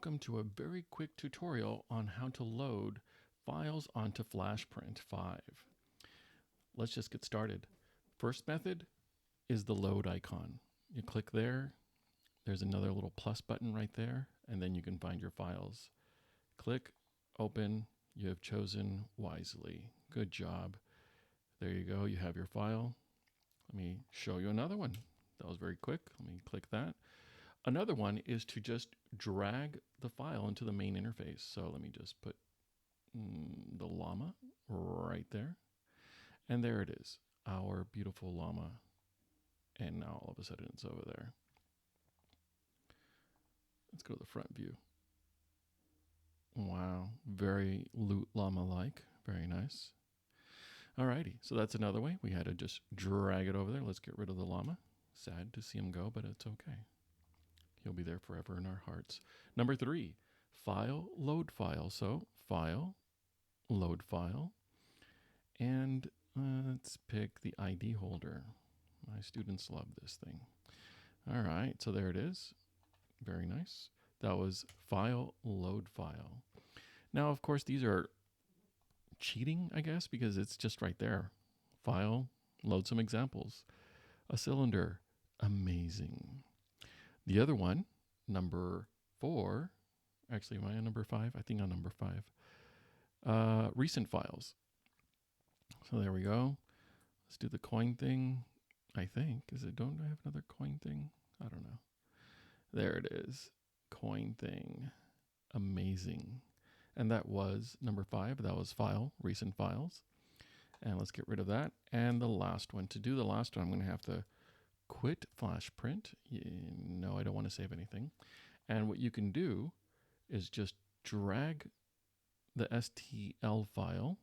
Welcome to a very quick tutorial on how to load files onto FlashPrint 5. Let's just get started. First method is the load icon. You click there, there's another little plus button right there, and then you can find your files. Click, open, you have chosen wisely. Good job. There you go, you have your file. Let me show you another one. That was very quick. Let me click that. Another one is to just drag the file into the main interface. So let me just put the llama right there. And there it is, our beautiful llama. And now all of a sudden it's over there. Let's go to the front view. Wow, very Loot Llama-like, very nice. Alrighty, so that's another way. We had to just drag it over there. Let's get rid of the llama. Sad to see him go, but it's okay. He'll be there forever in our hearts. Number 3, file, load file. So file, load file. And let's pick the ID holder. My students love this thing. All right, so there it is. Very nice. That was file, load file. Now, of course, these are cheating, I guess, because it's just right there. File, load some examples. A cylinder, amazing. The other one, number 4, actually, am I on number 5? I think on number 5. Recent files. So there we go. Let's do the coin thing, I think. Don't I have another coin thing? I don't know. There it is. Coin thing. Amazing. And that was number 5. That was file, recent files. And let's get rid of that. And the last one. To do the last one, I'm going to have to quit FlashPrint. No, I don't want to save anything. And what you can do is just drag the STL file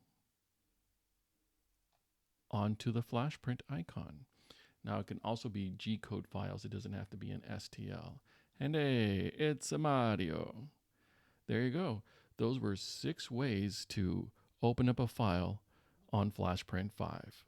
onto the FlashPrint icon. Now it can also be G-code files. It doesn't have to be an STL. And hey, it's a Mario. There you go. Those were 6 ways to open up a file on FlashPrint 5.